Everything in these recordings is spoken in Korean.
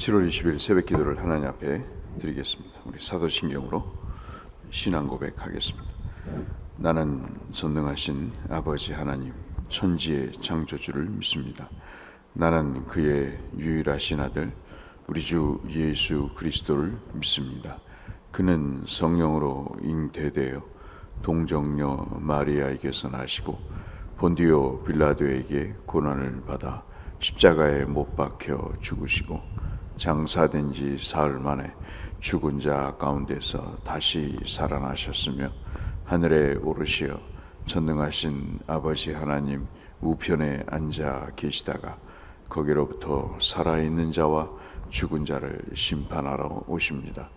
7월 20일 새벽 기도를 하나님 앞에 드리겠습니다. 우리 사도신경으로 신앙 고백하겠습니다. 나는 전능하신 아버지 하나님 천지의 창조주를 믿습니다. 나는 그의 유일하신 아들 우리 주 예수 그리스도를 믿습니다. 그는 성령으로 잉태되어 동정녀 마리아에게서 나시고 본디오 빌라도에게 고난을 받아 십자가에 못 박혀 죽으시고 장사된 지 사흘 만에 죽은 자 가운데서 다시 살아나셨으며 하늘에 오르시어 전능하신 아버지 하나님 우편에 앉아 계시다가 거기로부터 살아있는 자와 죽은 자를 심판하러 오십니다.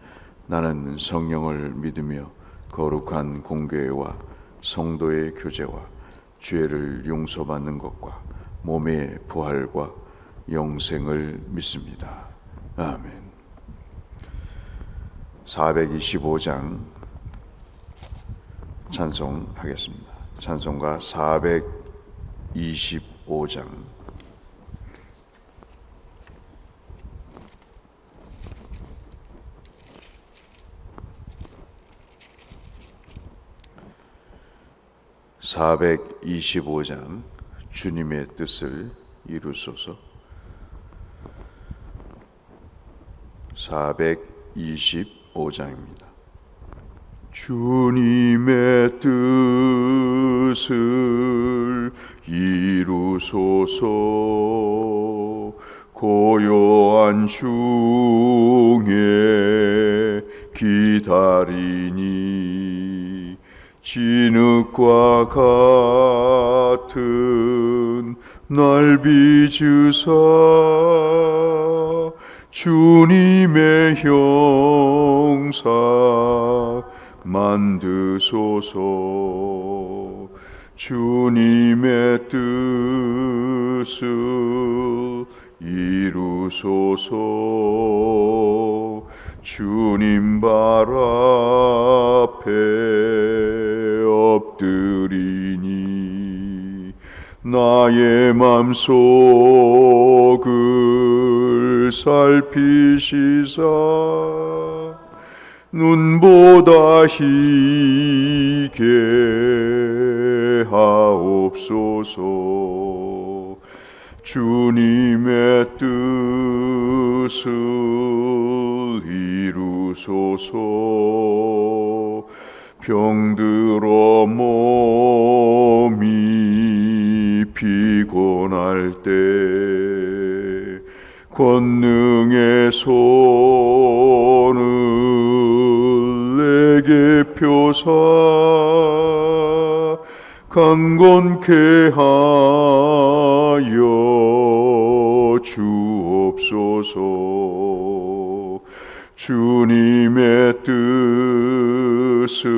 나는 성령을 믿으며 거룩한 공교회와 성도의 교제와 죄를 용서받는 것과 몸의 부활과 영생을 믿습니다. 아멘. 425장 찬송하겠습니다. 찬송가 425장. (425장) 주님의 뜻을 이루소서. 425장입니다. 주님의 뜻을 이루소서. 고요한 중에 기다리니 진흙과 같은 날 빚으사 주님의 형상 만드소서. 주님의 뜻을 이루소서. 주님 발 앞에 엎드리니 나의 맘속을 살피시사 눈보다 희게 하옵소서. 주님의 뜻을 이루소서. 병들어 몸이 피곤할 때 권능의 손을 내게 펴사 강건케 하여 주옵소서. 주님의 뜻을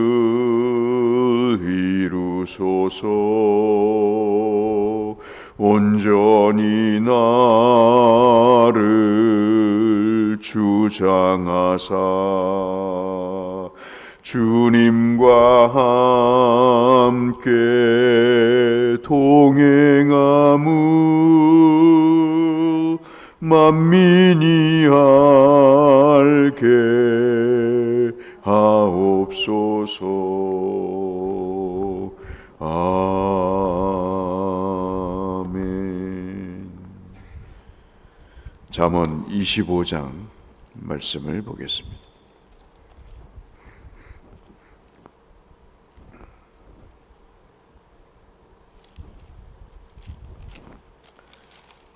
이루소서. 온전히 나를 주장하사 주님과 함께 동행함을 만민이 알게 하옵소서. 아멘. 잠언 25장 말씀을 보겠습니다.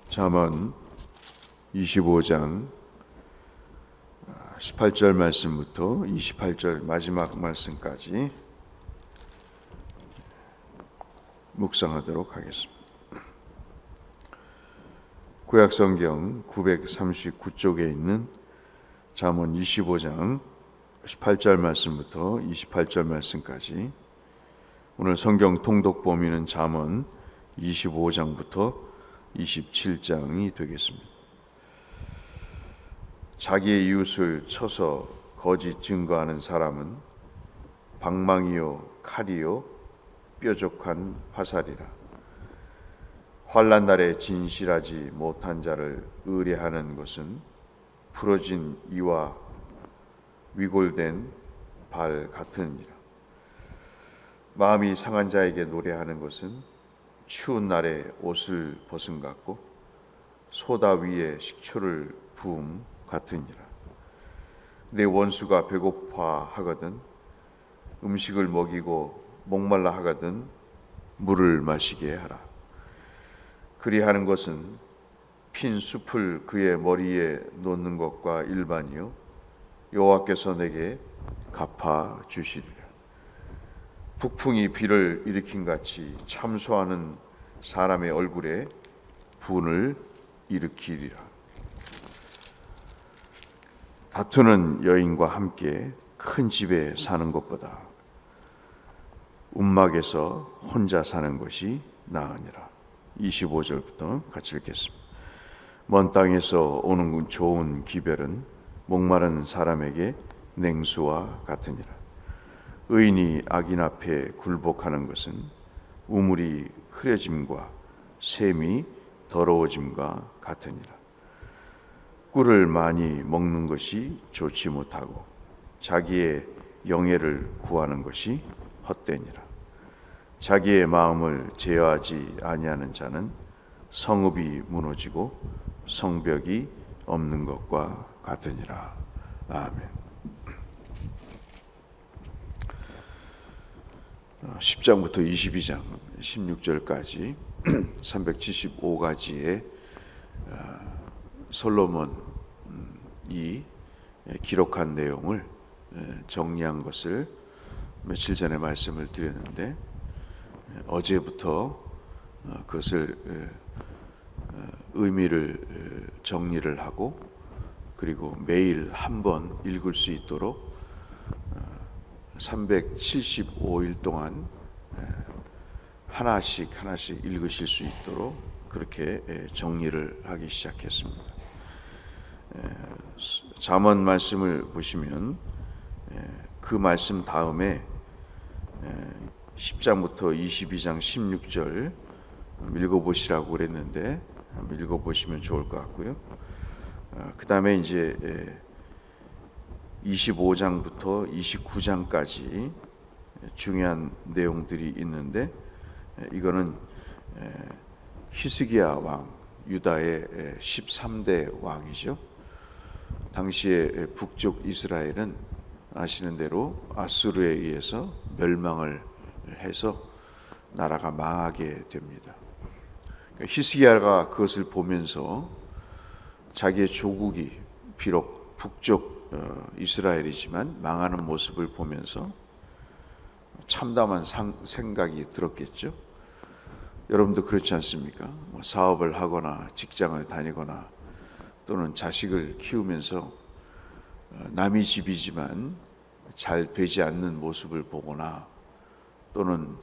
잠언 25장 18절 말씀부터 28절 마지막 말씀까지 묵상하도록 하겠습니다. 구약성경 939쪽에 있는 잠언 25장 18절 말씀부터 28절 말씀까지, 오늘 성경 통독 범위는 잠언 25장부터 27장이 되겠습니다. 자기의 이웃을 쳐서 거짓 증거하는 사람은 방망이요 칼이요 뾰족한 화살이라. 환난 날에 진실하지 못한 자를 의뢰하는 것은 부러진 이와 위골된 발 같으니라. 마음이 상한 자에게 노래하는 것은 추운 날에 옷을 벗은 같고 소다 위에 식초를 부음 같으니라. 내 원수가 배고파 하거든 음식을 먹이고 목말라 하거든 물을 마시게 하라. 그리하는 것은 핀 숲을 그의 머리에 놓는 것과 일반이요 여호와께서 내게 갚아 주시리라. 북풍이 비를 일으킨 같이 참소하는 사람의 얼굴에 분을 일으키리라. 다투는 여인과 함께 큰 집에 사는 것보다 움막에서 혼자 사는 것이 나으니라. 25절부터 같이 읽겠습니다. 먼 땅에서 오는 좋은 기별은 목마른 사람에게 냉수와 같으니라. 의인이 악인 앞에 굴복하는 것은 우물이 흐려짐과 샘이 더러워짐과 같으니라. 꿀을 많이 먹는 것이 좋지 못하고 자기의 영예를 구하는 것이 헛되니라. 자기의 마음을 제어하지 아니하는 자는 성읍이 무너지고 성벽이 없는 것과 같으니라. 아멘. 10장부터 22장 16절까지 375가지의 솔로몬이 기록한 내용을 정리한 것을 며칠 전에 말씀을 드렸는데 어제부터 그것을 의미를 정리를 하고 그리고 매일 한 번 읽을 수 있도록 375일 동안 하나씩 읽으실 수 있도록 그렇게 정리를 하기 시작했습니다. 잠언 말씀을 보시면 그 말씀 다음에 10장부터 22장 16절 읽어보시라고 그랬는데 한번 읽어보시면 좋을 것 같고요. 그 다음에 이제 25장부터 29장까지 중요한 내용들이 있는데 이거는 히스기야 왕, 유다의 13대 왕이죠. 당시에 북쪽 이스라엘은 아시는 대로 아수르에 의해서 멸망을 해서 나라가 망하게 됩니다. 히스기야가 그것을 보면서 자기의 조국이 비록 북쪽 이스라엘이지만 망하는 모습을 보면서 참담한 생각이 들었겠죠. 여러분도 그렇지 않습니까? 사업을 하거나 직장을 다니거나 또는 자식을 키우면서 남의 집이지만 잘 되지 않는 모습을 보거나 또는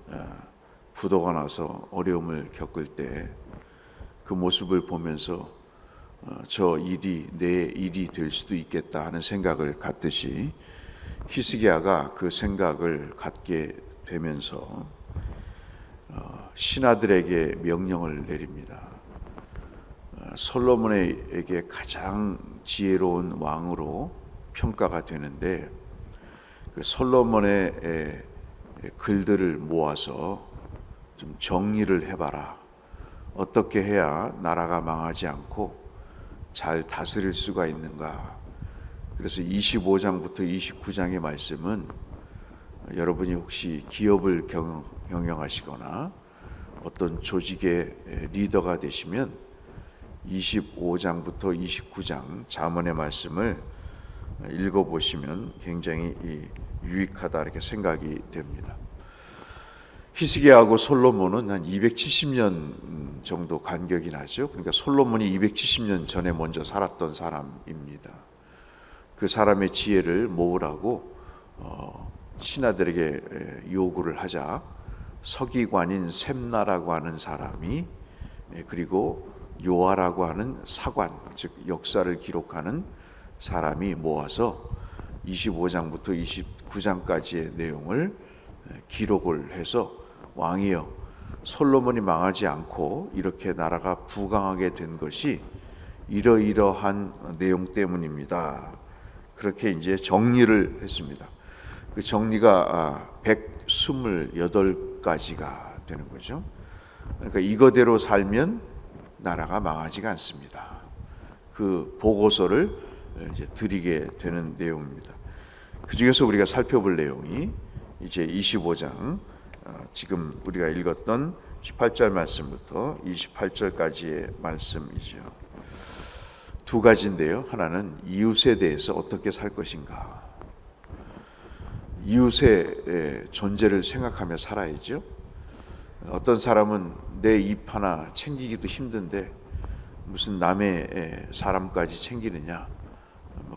부도가 나서 어려움을 겪을 때 그 모습을 보면서 저 일이 내 일이 될 수도 있겠다 하는 생각을 갖듯이 히스기야가 그 생각을 갖게 되면서 신하들에게 명령을 내립니다. 솔로몬에게 가장 지혜로운 왕으로 평가가 되는데 그 솔로몬의 글들을 모아서 좀 정리를 해봐라. 어떻게 해야 나라가 망하지 않고 잘 다스릴 수가 있는가. 그래서 25장부터 29장의 말씀은 여러분이 혹시 기업을 경영하시거나 어떤 조직의 리더가 되시면 25장부터 29장 잠언의 말씀을 읽어보시면 굉장히 유익하다 이렇게 생각이 됩니다. 히스기야하고 솔로몬은 한 270년 정도 간격이 나죠. 그러니까 솔로몬이 270년 전에 먼저 살았던 사람입니다. 그 사람의 지혜를 모으라고 신하들에게 요구를 하자 서기관인 셈나라고 하는 사람이 그리고 요아라고 하는 사관, 즉 역사를 기록하는 사람이 모아서 25장부터 29장까지의 내용을 기록을 해서 왕이여 솔로몬이 망하지 않고 이렇게 나라가 부강하게 된 것이 이러이러한 내용 때문입니다. 그렇게 이제 정리를 했습니다. 그 정리가 128가지가 되는 거죠. 그러니까 이거대로 살면 나라가 망하지가 않습니다. 그 보고서를 이제 드리게 되는 내용입니다. 그 중에서 우리가 살펴볼 내용이 이제 25장 지금 우리가 읽었던 18절 말씀부터 28절까지의 말씀이죠. 두 가지인데요. 하나는 이웃에 대해서 어떻게 살 것인가. 이웃의 존재를 생각하며 살아야죠. 어떤 사람은 내 입 하나 챙기기도 힘든데 무슨 남의 사람까지 챙기느냐.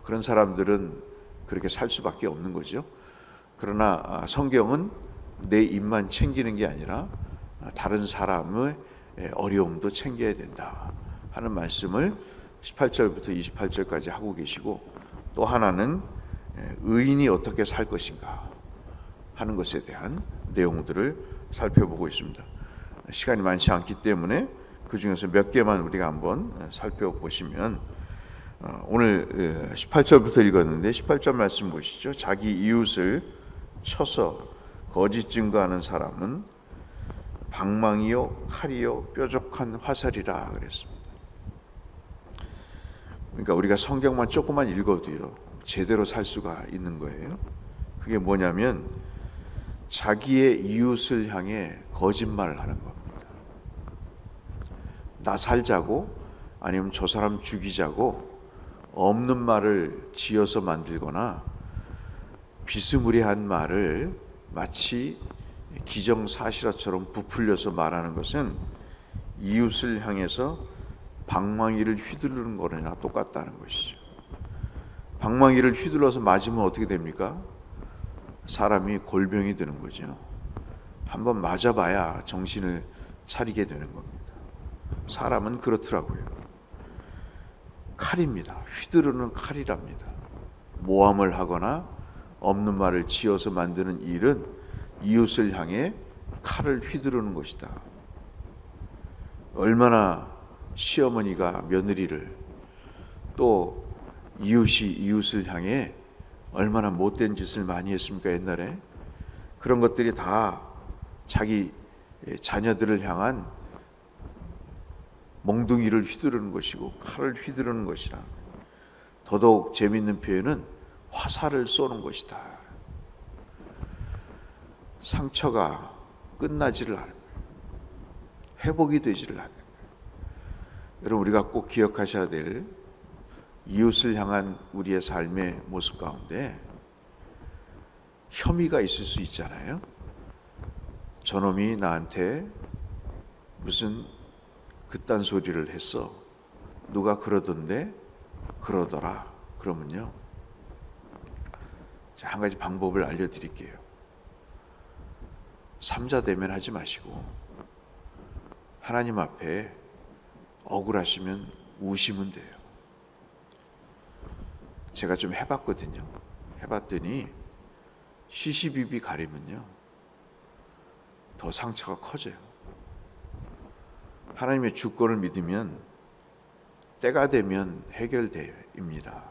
그런 사람들은 그렇게 살 수밖에 없는 거죠. 그러나 성경은 내 입만 챙기는 게 아니라 다른 사람의 어려움도 챙겨야 된다 하는 말씀을 18절부터 28절까지 하고 계시고, 또 하나는 의인이 어떻게 살 것인가 하는 것에 대한 내용들을 살펴보고 있습니다. 시간이 많지 않기 때문에 그 중에서 몇 개만 우리가 한번 살펴보시면, 오늘 18절부터 읽었는데 18절 말씀 보시죠. 자기 이웃을 쳐서 거짓 증거하는 사람은 방망이요 칼이요 뾰족한 화살이라 그랬습니다. 그러니까 우리가 성경만 조금만 읽어도요 제대로 살 수가 있는 거예요. 그게 뭐냐면 자기의 이웃을 향해 거짓말을 하는 겁니다. 나 살자고, 아니면 저 사람 죽이자고 없는 말을 지어서 만들거나 비스무리한 말을 마치 기정사실화처럼 부풀려서 말하는 것은 이웃을 향해서 방망이를 휘두르는 거나 똑같다는 것이죠. 방망이를 휘둘러서 맞으면 어떻게 됩니까? 사람이 골병이 드는 거죠. 한번 맞아봐야 정신을 차리게 되는 겁니다. 사람은 그렇더라고요. 칼입니다. 휘두르는 칼이랍니다. 모함을 하거나 없는 말을 지어서 만드는 일은 이웃을 향해 칼을 휘두르는 것이다. 얼마나 시어머니가 며느리를, 또 이웃이 이웃을 향해 얼마나 못된 짓을 많이 했습니까? 옛날에 그런 것들이 다 자기 자녀들을 향한 몽둥이를 휘두르는 것이고 칼을 휘두르는 것이라. 더더욱 재미있는 표현은 화살을 쏘는 것이다. 상처가 끝나지를 않는 거예요. 회복이 되지를 않는 거예요. 여러분, 우리가 꼭 기억하셔야 될 이웃을 향한 우리의 삶의 모습 가운데 혐의가 있을 수 있잖아요. 저놈이 나한테 무슨 그딴 소리를 했어. 누가 그러던데 그러더라. 그러면요, 자, 한 가지 방법을 알려드릴게요. 삼자대면 하지 마시고 하나님 앞에 억울하시면 우시면 돼요. 제가 좀 해봤거든요. 해봤더니 시시비비 가리면요 더 상처가 커져요. 하나님의 주권을 믿으면 때가 되면 해결됩니다.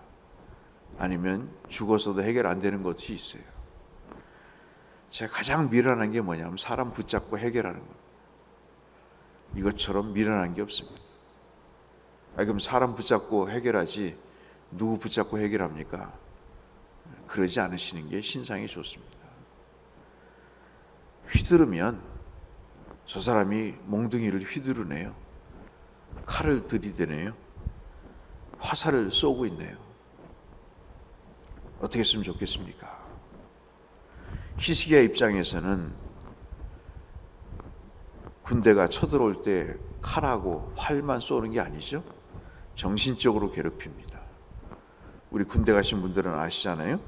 아니면 죽어서도 해결 안 되는 것이 있어요. 제가 가장 미련한 게 뭐냐면 사람 붙잡고 해결하는 거예요. 이것처럼 미련한 게 없습니다. 그럼 사람 붙잡고 해결하지 누구 붙잡고 해결합니까? 그러지 않으시는 게 신상이 좋습니다. 휘두르면 저 사람이 몽둥이를 휘두르네요. 칼을 들이대네요. 화살을 쏘고 있네요. 어떻게 했으면 좋겠습니까? 히스기야 입장에서는 군대가 쳐들어올 때 칼하고 활만 쏘는 게 아니죠. 정신적으로 괴롭힙니다. 우리 군대 가신 분들은 아시잖아요.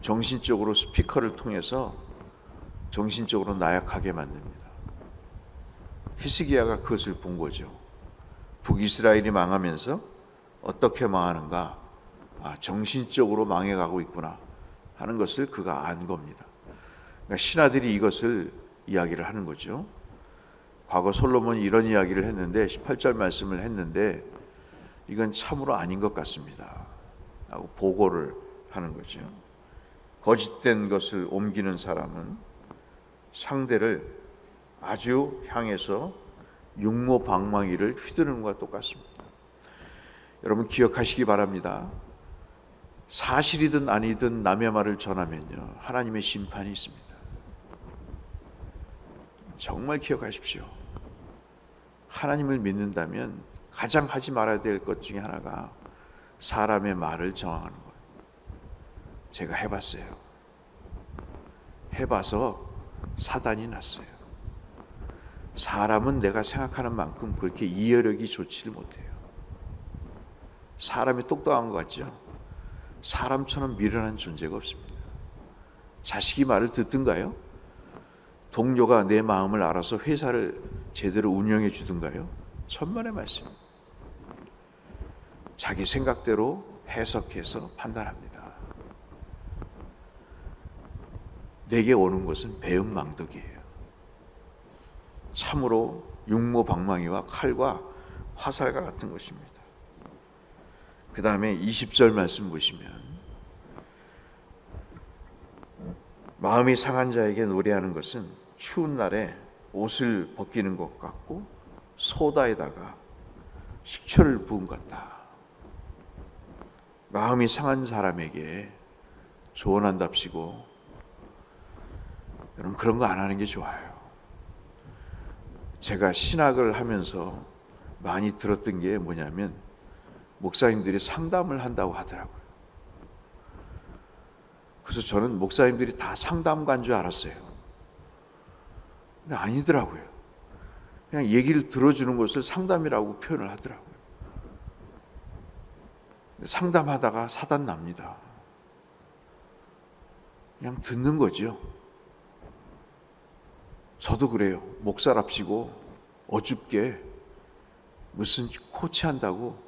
정신적으로 스피커를 통해서 정신적으로 나약하게 만듭니다. 히스기야가 그것을 본 거죠. 북이스라엘이 망하면서 어떻게 망하는가, 정신적으로 망해가고 있구나 하는 것을 그가 안 겁니다. 그러니까 신하들이 이것을 이야기를 하는 거죠. 과거 솔로몬이 이런 이야기를 했는데 18절 말씀을 했는데 이건 참으로 아닌 것 같습니다 하고 보고를 하는 거죠. 거짓된 것을 옮기는 사람은 상대를 아주 향해서 육모방망이를 휘두르는 것과 똑같습니다. 여러분 기억하시기 바랍니다. 사실이든 아니든 남의 말을 전하면요, 하나님의 심판이 있습니다. 정말 기억하십시오. 하나님을 믿는다면 가장 하지 말아야 될 것 중에 하나가 사람의 말을 저항하는 거예요. 제가 해봤어요. 해봐서 사단이 났어요. 사람은 내가 생각하는 만큼 그렇게 이해력이 좋지를 못해요. 사람이 똑똑한 것 같죠? 사람처럼 미련한 존재가 없습니다. 자식이 말을 듣든가요? 동료가 내 마음을 알아서 회사를 제대로 운영해 주든가요? 천만의 말씀. 자기 생각대로 해석해서 판단합니다. 내게 오는 것은 배은망덕이에요. 참으로 육모방망이와 칼과 화살과 같은 것입니다. 그 다음에 20절 말씀 보시면 마음이 상한 자에게 노래하는 것은 추운 날에 옷을 벗기는 것 같고 소다에다가 식초를 부은 것 같다. 마음이 상한 사람에게 조언한답시고 여러분 그런 거 안 하는 게 좋아요. 제가 신학을 하면서 많이 들었던 게 뭐냐면 목사님들이 상담을 한다고 하더라고요. 그래서 저는 목사님들이 다 상담가인 줄 알았어요. 근데 아니더라고요. 그냥 얘기를 들어주는 것을 상담이라고 표현을 하더라고요. 상담하다가 사단 납니다. 그냥 듣는 거죠. 저도 그래요. 목사랍시고 어줍게 무슨 코치한다고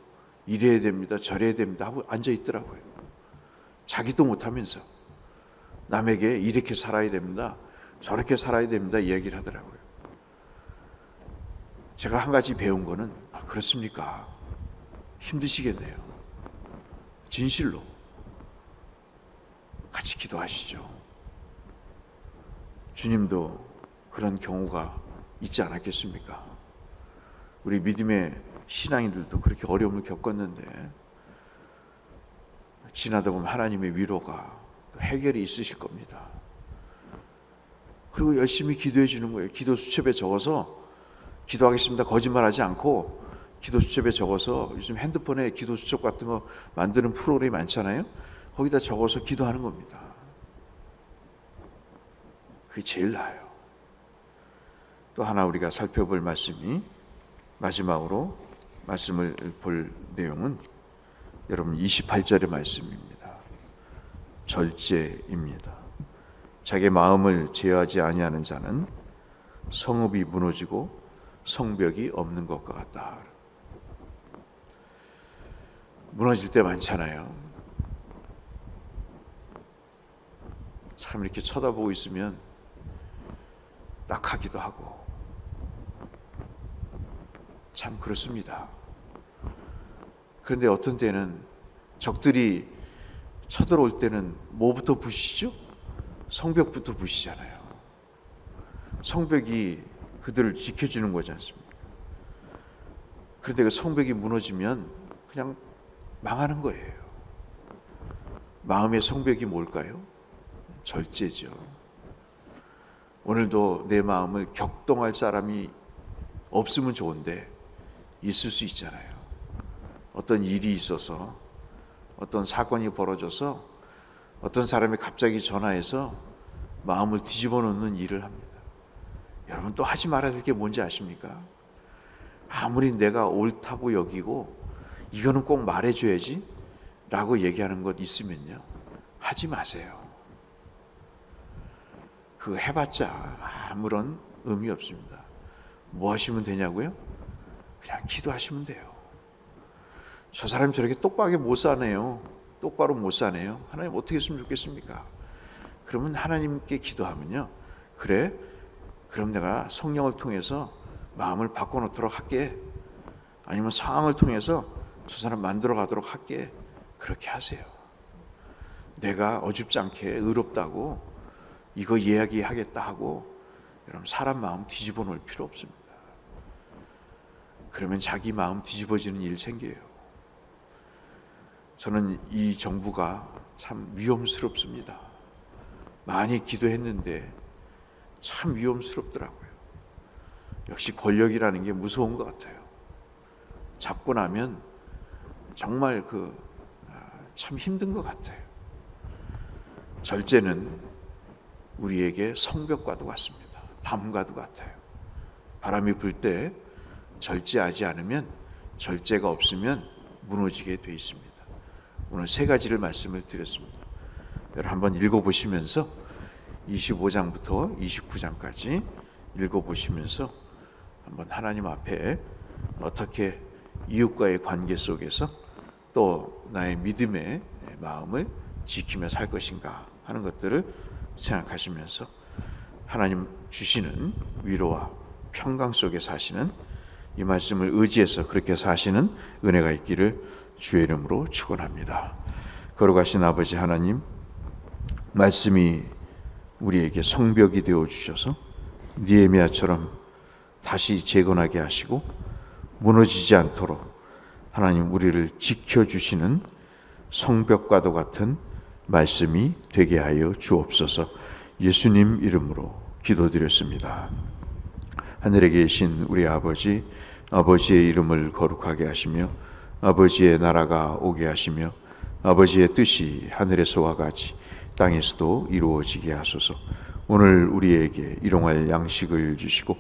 이래야 됩니다, 저래야 됩니다 하고 앉아 있더라고요. 자기도 못하면서 남에게 이렇게 살아야 됩니다, 저렇게 살아야 됩니다 얘기를 하더라고요. 제가 한 가지 배운 거는 그렇습니까? 힘드시겠네요. 진실로 같이 기도하시죠. 주님도 그런 경우가 있지 않았겠습니까? 우리 믿음의 신앙인들도 그렇게 어려움을 겪었는데 지나다 보면 하나님의 위로가 해결이 있으실 겁니다. 그리고 열심히 기도해 주는 거예요. 기도 수첩에 적어서 기도하겠습니다 거짓말하지 않고 기도 수첩에 적어서, 요즘 핸드폰에 기도 수첩 같은 거 만드는 프로그램이 많잖아요. 거기다 적어서 기도하는 겁니다. 그게 제일 나아요. 또 하나 우리가 살펴볼 말씀이, 마지막으로 말씀을 볼 내용은 여러분 28절의 말씀입니다. 절제입니다. 자기 마음을 제어하지 아니하는 자는 성읍이 무너지고 성벽이 없는 것과 같다. 무너질 때 많잖아요. 참 이렇게 쳐다보고 있으면 낙하기도 하고 참 그렇습니다. 그런데 어떤 때는 적들이 쳐들어올 때는 뭐부터 부시죠? 성벽부터 부시잖아요. 성벽이 그들을 지켜주는 거지 않습니까? 그런데 그 성벽이 무너지면 그냥 망하는 거예요. 마음의 성벽이 뭘까요? 절제죠. 오늘도 내 마음을 격동할 사람이 없으면 좋은데 있을 수 있잖아요. 어떤 일이 있어서, 어떤 사건이 벌어져서 어떤 사람이 갑자기 전화해서 마음을 뒤집어 놓는 일을 합니다. 여러분 또 하지 말아야 될 게 뭔지 아십니까? 아무리 내가 옳다고 여기고 이거는 꼭 말해줘야지 라고 얘기하는 것 있으면요, 하지 마세요. 그거 해봤자 아무런 의미 없습니다. 뭐 하시면 되냐고요? 그냥 기도하시면 돼요. 저 사람이 저렇게 똑바로 못 사네요. 똑바로 못 사네요. 하나님 어떻게 했으면 좋겠습니까? 그러면 하나님께 기도하면요, 그래, 그럼 내가 성령을 통해서 마음을 바꿔놓도록 할게. 아니면 상황을 통해서 저 사람 만들어 가도록 할게. 그렇게 하세요. 내가 어줍지 않게 의롭다고 이거 이야기하겠다 하고 여러분 사람 마음 뒤집어 놓을 필요 없습니다. 그러면 자기 마음 뒤집어지는 일 생겨요. 저는 이 정부가 참 위험스럽습니다. 많이 기도했는데 참 위험스럽더라고요. 역시 권력이라는 게 무서운 것 같아요. 잡고 나면 정말 참 힘든 것 같아요. 절제는 우리에게 성벽과도 같습니다. 담과도 같아요. 바람이 불 때 절제하지 않으면, 절제가 없으면 무너지게 돼 있습니다. 오늘 세 가지를 말씀을 드렸습니다. 여러분 한번 읽어보시면서 25장부터 29장까지 읽어보시면서 한번 하나님 앞에 어떻게 이웃과의 관계 속에서 또 나의 믿음의 마음을 지키며 살 것인가 하는 것들을 생각하시면서 하나님 주시는 위로와 평강 속에 사시는 이 말씀을 의지해서 그렇게 사시는 은혜가 있기를 주의 이름으로 축원합니다. 거룩하신 아버지 하나님, 말씀이 우리에게 성벽이 되어 주셔서 느헤미야처럼 다시 재건하게 하시고 무너지지 않도록 하나님 우리를 지켜주시는 성벽과도 같은 말씀이 되게 하여 주옵소서. 예수님 이름으로 기도드렸습니다. 하늘에 계신 우리 아버지, 아버지의 이름을 거룩하게 하시며 아버지의 나라가 오게 하시며 아버지의 뜻이 하늘에서와 같이 땅에서도 이루어지게 하소서. 오늘 우리에게 일용할 양식을 주시고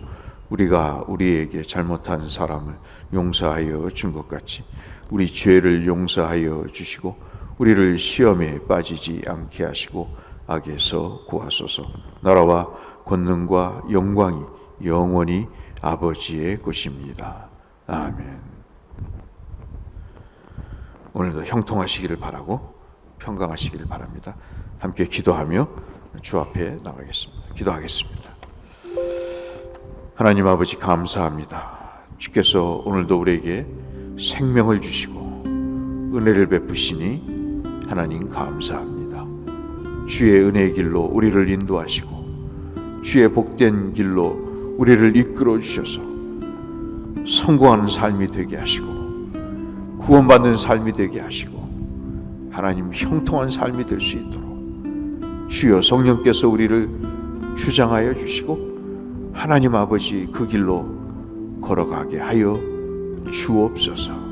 우리가 우리에게 잘못한 사람을 용서하여 준 것 같이 우리 죄를 용서하여 주시고 우리를 시험에 빠지지 않게 하시고 악에서 구하소서. 나라와 권능과 영광이 영원히 아버지의 것입니다. 아멘. 오늘도 형통하시기를 바라고 평강하시기를 바랍니다. 함께 기도하며 주 앞에 나가겠습니다. 기도하겠습니다. 하나님 아버지 감사합니다. 주께서 오늘도 우리에게 생명을 주시고 은혜를 베푸시니 하나님 감사합니다. 주의 은혜의 길로 우리를 인도하시고 주의 복된 길로 우리를 이끌어 주셔서 성공하는 삶이 되게 하시고 구원받는 삶이 되게 하시고 하나님 형통한 삶이 될 수 있도록 주여 성령께서 우리를 주장하여 주시고 하나님 아버지 그 길로 걸어가게 하여 주옵소서.